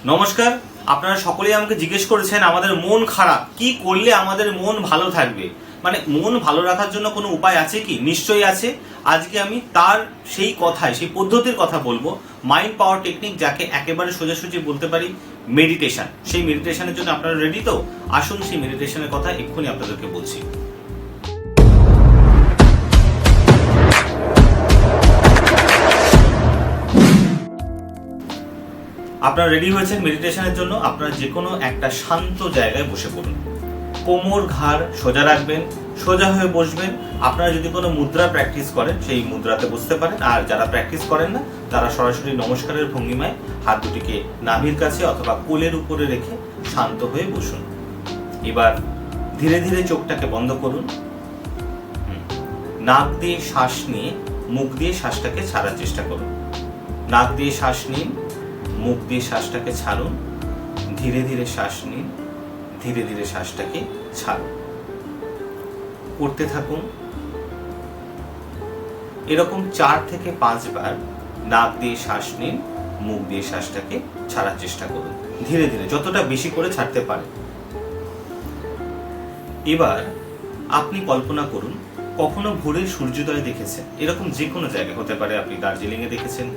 নমস্কার। আপনারা সকলেই আমাকে জিজ্ঞেস করেছেন আমাদের মন খারাপ, কি করলে আমাদের মন ভালো থাকবে, মানে মন ভালো রাখার জন্য কোনো উপায় আছে কি? নিশ্চয়ই আছে। আজকে আমি তার সেই পদ্ধতির কথা বলবো, মাইন্ড পাওয়ার টেকনিক, যাকে একেবারে সোজাসুজি বলতে পারি মেডিটেশন। সেই মেডিটেশনের জন্য আপনারা রেডি তো? আসুন সেই মেডিটেশনের কথা এক্ষুনি আপনাদেরকে বলছি। আপনারা রেডি হয়েছেন মেডিটেশনের জন্য। আপনারা যে কোনো একটা শান্ত জায়গায় বসে পড়ুন। কোমর ঘাড় সোজা রাখবেন, সোজা হয়ে বসবেন। আপনারা যদি কোনো মুদ্রা প্র্যাকটিস করেন সেই মুদ্রাতে বসতে পারেন, আর যারা প্র্যাকটিস করেন না তারা সরাসরি নমস্কারের ভঙ্গিমায় হাত দুটিকে নাভির কাছে অথবা কোলের উপরে রেখে শান্ত হয়ে বসুন। এবার ধীরে ধীরে চোখটাকে বন্ধ করুন। নাক দিয়ে শ্বাস নিয়ে মুখ দিয়ে শ্বাসটাকে ছাড়ার চেষ্টা করুন। নাক দিয়ে শ্বাস নিন, মুখ দিয়ে শ্বাসটাকে ছাড়ুন। ধীরে ধীরে শ্বাস নিন, ধীরে ধীরে শ্বাসটাকে ছাড়ুন। করতে থাকুন। এরকম 4 থেকে 5 বার নাক দিয়ে শ্বাস নিন, মুখ দিয়ে শ্বাসটাকে ছাড়ার চেষ্টা করুন। ধীরে ধীরে, যতটা বেশি করে ছাড়তে পারেন। এবার আপনি কল্পনা করুন, কখনো ভোরের সূর্যোদয় দেখেছেন? এরকম যে কোনো জায়গায় হতে পারে, আপনি দার্জিলিং এ দেখেছেন,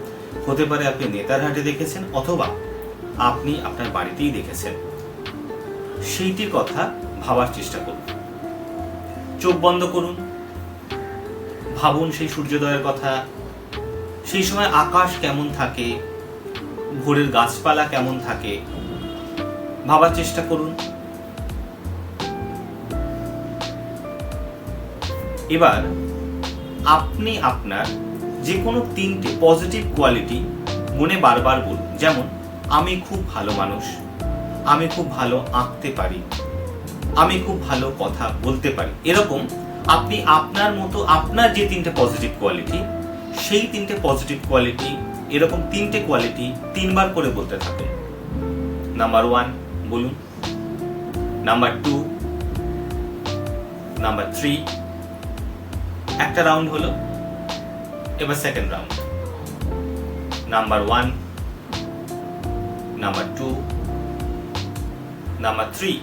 হতে পারে আপনি নেতারহাটে দেখেছেন, অথবা আপনি আপনার বাড়িতেই দেখেছেন। সেইটির কথা ভাবার চেষ্টা করুন। চোখ বন্ধ করুন, ভাবুন সেই সূর্যোদয়ের কথা। সেই সময় আকাশ কেমন থাকে, ভোরের গাছপালা কেমন থাকে, ভাবার চেষ্টা করুন। এবার আপনি আপনার যে কোনো 3টে পজিটিভ কোয়ালিটি মনে বারবার বলুন। যেমন, আমি খুব ভালো মানুষ, আমি খুব ভালো আঁকতে পারি, আমি খুব ভালো কথা বলতে পারি। এরকম আপনি আপনার মতো আপনার যে 3টে পজিটিভ কোয়ালিটি, সেই 3টে পজিটিভ কোয়ালিটি, এরকম 3টে কোয়ালিটি 3 বার করে বলতে থাকুন। নাম্বার 1 বলুন, নাম্বার 2, নাম্বার 3। একটা রাউন্ড হলো, এবার second round. Number 1, number 2, number 3।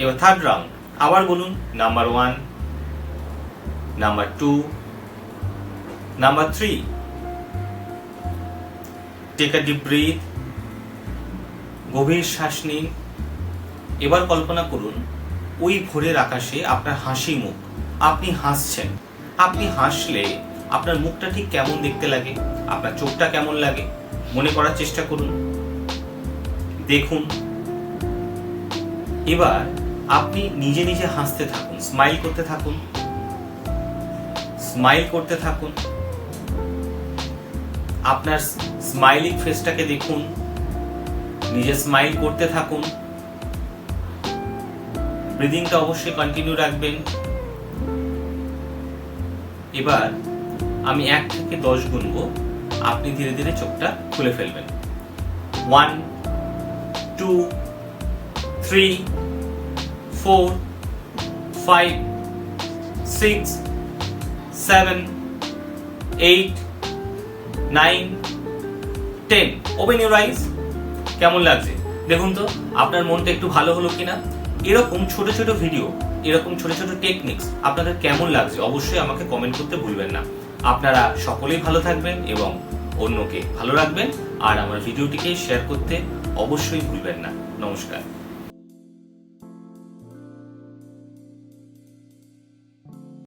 এবার থার্ড রাউন্ড, আবার বলুন number 1, number 2, number 3। Take a deep breath, গভীর শ্বাস নিন। এবার কল্পনা করুন, ওই ভোরের আকাশে আপনার হাসি মুখ, আপনি হাসছেন। আপনি হাসলে আপনার মুখটা ঠিক কেমন দেখতে লাগে, আপনার চোখটা কেমন লাগে, মনে করার চেষ্টা করুন, দেখুন। এবার আপনি নিজে নিজে হাসতে থাকুন, স্মাইল করতে থাকুন, স্মাইল করতে থাকুন। আপনার স্মাইলিং ফেসটাকে দেখুন, নিজে স্মাইল করতে থাকুন। ব্রিদিংটা অবশ্যই কন্টিনিউ রাখবেন। এবার আমি 1 থেকে 10 গুনবো, আপনি ধীরে ধীরে চোখটা খুলে ফেলবেন। 1, 2, 3, 4, 5, 6, 7, 8, 9, 10। Open your eyes. কেমন লাগছে দেখুন তো, আপনার মনটা একটু ভালো হলো কিনা? এরকম ছোট ছোট ভিডিও, এরকম ছোট ছোট টেকনিক্স আপনাদের কেমন লাগছে অবশ্যই আমাকে কমেন্ট করতে ভুলবেন না। আপনারা সকলেই ভালো থাকবেন এবং অন্যকে ভালো রাখবেন, আর আমার ভিডিওটিকে শেয়ার করতে অবশ্যই ভুলবেন না। নমস্কার।